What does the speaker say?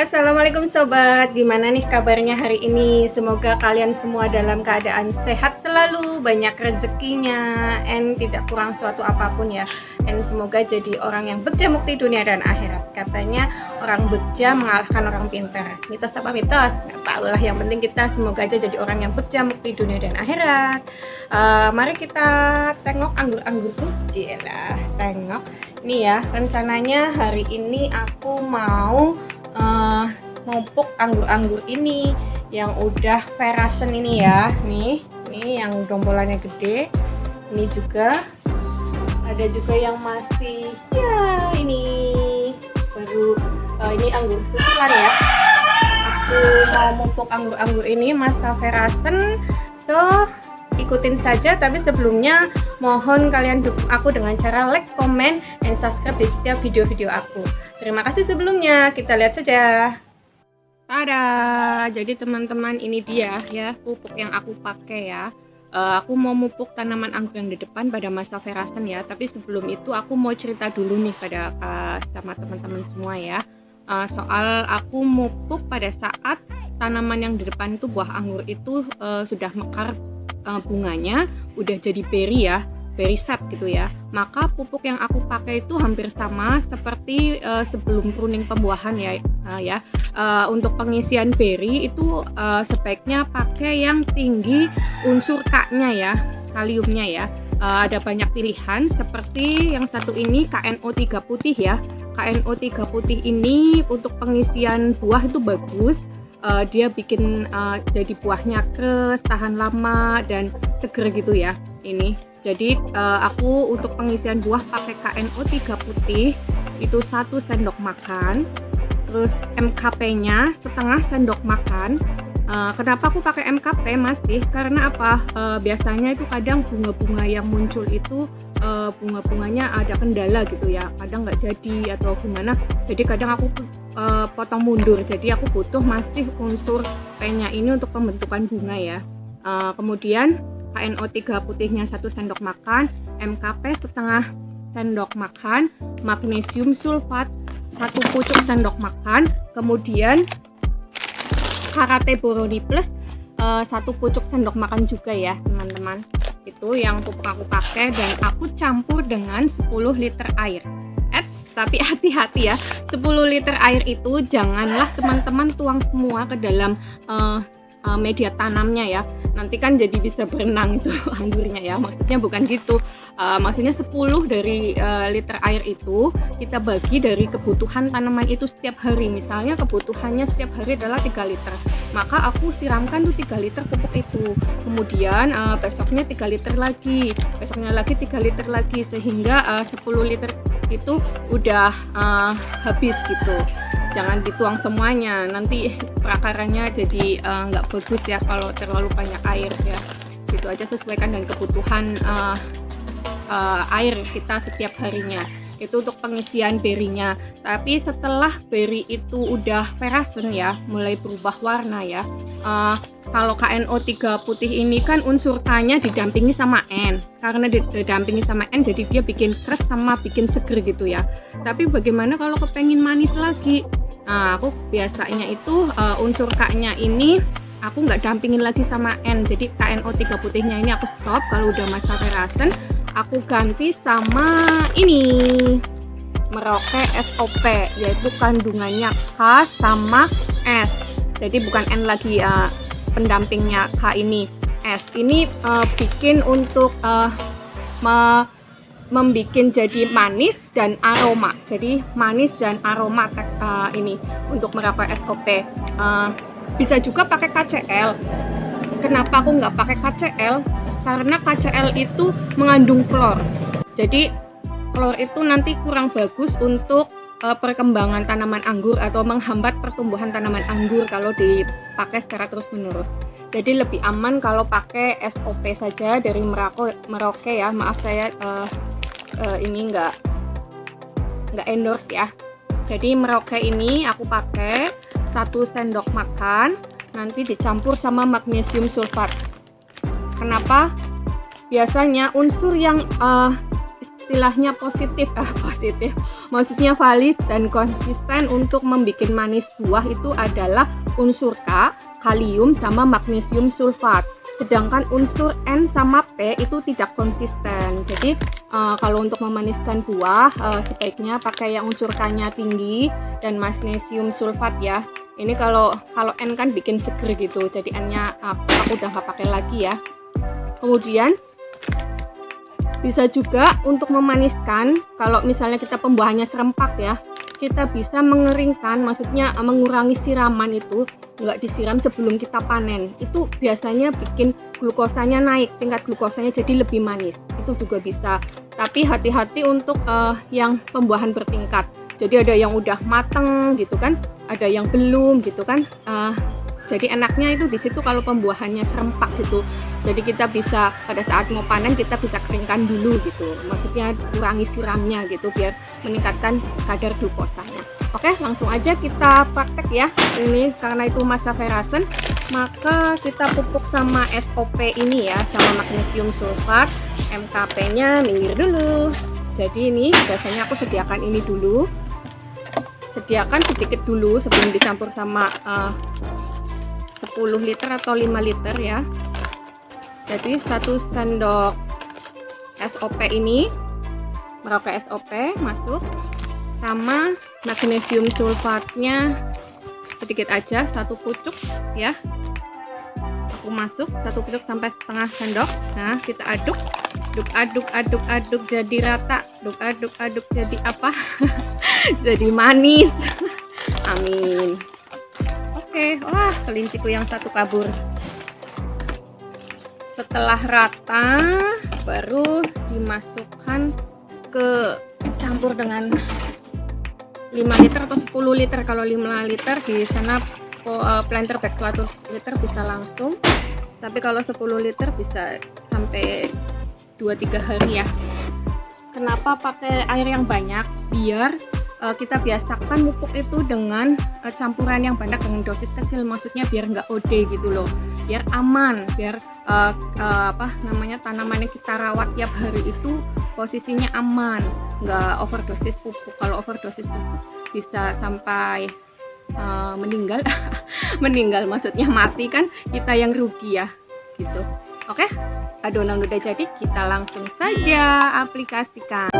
Assalamualaikum sobat, gimana nih kabarnya hari ini? Semoga kalian semua dalam keadaan sehat selalu, banyak rezekinya, and tidak kurang suatu apapun ya. And semoga jadi orang yang bekerja mukti dunia dan akhirat. Katanya orang bekerja mengalahkan orang pintar. Mitos apa mitos? Nggak tahu lah, yang penting kita semoga aja jadi orang yang bekerja mukti dunia dan akhirat. Mari kita tengok anggur-anggurku, jelah, tengok. Ini ya, rencananya hari ini aku mau mupuk anggur-anggur ini yang udah verasen ini ya. Nih yang dombolannya gede. Ini juga ada juga yang masih ya, ini baru ini anggur susulan ya. Aku mau mupuk anggur-anggur ini masa verasen. So ikutin saja, tapi sebelumnya mohon kalian dukung aku dengan cara like, comment, dan subscribe di setiap video-video aku. Terima kasih sebelumnya, kita lihat saja. Tada, jadi teman-teman ini dia ya pupuk yang aku pakai ya. Aku mau mupuk tanaman anggur yang di depan pada masa verasen ya. Tapi sebelum itu aku mau cerita dulu nih pada sama teman-teman semua ya. Soal aku mupuk pada saat tanaman yang di depan itu buah anggur itu sudah mekar bunganya, udah jadi berry ya, berry set gitu ya. Maka pupuk yang aku pakai itu hampir sama seperti sebelum pruning pembuahan ya. Untuk pengisian berry itu sebaiknya pakai yang tinggi unsur K-nya ya, kaliumnya ya. Ada banyak pilihan seperti yang satu ini KNO3 putih ya. KNO3 putih ini untuk pengisian buah itu bagus. Dia bikin jadi buahnya keras, tahan lama dan seger gitu ya. Ini jadi aku untuk pengisian buah pakai KNO3 putih itu 1 sendok makan. Terus MKP-nya setengah sendok makan. Kenapa aku pakai MKP masih? Karena apa? Biasanya itu kadang bunga-bunga yang muncul itu bunga-bunganya ada kendala gitu ya, kadang nggak jadi atau gimana, jadi kadang aku potong mundur, jadi aku butuh masih unsur P-nya ini untuk pembentukan bunga ya. Kemudian KNO3 putihnya 1 sendok makan, MKP setengah sendok makan, magnesium sulfat 1 pucuk sendok makan, kemudian Karate Boroni Plus 1 pucuk sendok makan juga ya teman-teman. Itu yang pupuk aku pakai dan aku campur dengan 10 liter air. Tapi hati-hati ya, 10 liter air itu janganlah teman-teman tuang semua ke dalam media tanamnya ya. Nanti kan jadi bisa berenang itu anggurnya ya. Maksudnya bukan gitu. Maksudnya 10 dari liter air itu kita bagi dari kebutuhan tanaman itu setiap hari. Misalnya kebutuhannya setiap hari adalah 3 liter. Maka aku siramkan tuh 3 liter pupuk itu. Kemudian besoknya 3 liter lagi. Besoknya lagi 3 liter lagi sehingga 10 liter itu udah habis gitu. Jangan dituang semuanya, nanti perakarannya jadi nggak bagus ya kalau terlalu banyak air ya. Gitu aja, sesuaikan dengan kebutuhan air kita setiap harinya. Itu untuk pengisian berry-nya. Tapi setelah berry itu udah verasen ya, mulai berubah warna ya. Kalau KNO3 putih ini kan unsur K-nya didampingi sama N. Karena didampingi sama N jadi dia bikin keras sama bikin seger gitu ya. Tapi bagaimana kalau kepengen manis lagi? Aku biasanya itu unsur K-nya ini aku nggak dampingin lagi sama N. Jadi KNO3 putihnya ini aku stop kalau udah masa verasen. Aku ganti sama ini Merauke SOP, yaitu kandungannya K sama S. Jadi bukan N lagi pendampingnya K ini, S. Ini bikin untuk membikin jadi manis dan aroma. Jadi manis dan aroma ini untuk Merauke SOP. Bisa juga pakai KCL. Kenapa aku nggak pakai KCL? Karena KCL itu mengandung klor. Jadi klor itu nanti kurang bagus untuk perkembangan tanaman anggur atau menghambat pertumbuhan tanaman anggur kalau dipakai secara terus-menerus. Jadi lebih aman kalau pakai SOP saja dari Merauke ya. Maaf saya ini nggak endorse ya. Jadi Merauke ini aku pakai 1 sendok makan, nanti dicampur sama magnesium sulfat. Kenapa? Biasanya unsur yang istilahnya positif, maksudnya valid dan konsisten untuk membuat manis buah itu adalah unsur K, kalium sama magnesium sulfat. Sedangkan unsur N sama P itu tidak konsisten. Jadi kalau untuk memaniskan buah sebaiknya pakai yang unsur K-nya tinggi dan magnesium sulfat ya. Ini kalau N kan bikin seger gitu, jadi N-nya aku udah nggak pakai lagi ya. Kemudian bisa juga untuk memaniskan, kalau misalnya kita pembuahannya serempak ya, kita bisa mengeringkan, maksudnya mengurangi siraman itu, nggak disiram sebelum kita panen. Itu biasanya bikin glukosanya naik, tingkat glukosanya jadi lebih manis. Itu juga bisa. Tapi hati-hati untuk yang pembuahan bertingkat. Jadi ada yang udah mateng gitu kan, ada yang belum gitu kan. Jadi enaknya itu di situ kalau pembuahannya serempak gitu. Jadi kita bisa pada saat mau panen kita bisa keringkan dulu gitu. Maksudnya kurangi siramnya gitu biar meningkatkan kadar glukosanya. Oke, langsung aja kita praktek ya. Ini karena itu masa ferasen, maka kita pupuk sama SOP ini ya, sama magnesium sulfat. MKP-nya minggir dulu. Jadi ini biasanya aku sediakan ini dulu. Sediakan sedikit dulu sebelum dicampur sama 10 liter atau 5 liter ya. Jadi 1 sendok SOP ini, merokok SOP masuk, sama magnesium sulfatnya sedikit aja, 1 pucuk ya. Aku masuk 1 pucuk sampai setengah sendok. Nah, kita aduk, aduk jadi rata, aduk jadi apa? Jadi manis. Amin. Oke, wah kelinciku yang satu kabur. Setelah rata baru dimasukkan ke campur dengan 5 liter atau 10 liter. Kalau 5 liter di sana planter bag 100 liter bisa langsung, tapi kalau 10 liter bisa sampai 2-3 hari ya. Kenapa pakai air yang banyak? Biar kita biasakan pupuk itu dengan campuran yang banyak dengan dosis kecil, maksudnya biar nggak OD gitu loh, biar aman, biar tanaman yang kita rawat tiap hari itu posisinya aman, nggak overdosis pupuk. Kalau overdosis pupuk bisa sampai meninggal meninggal maksudnya mati, kan kita yang rugi ya gitu. Oke, adonan udah jadi, kita langsung saja aplikasikan.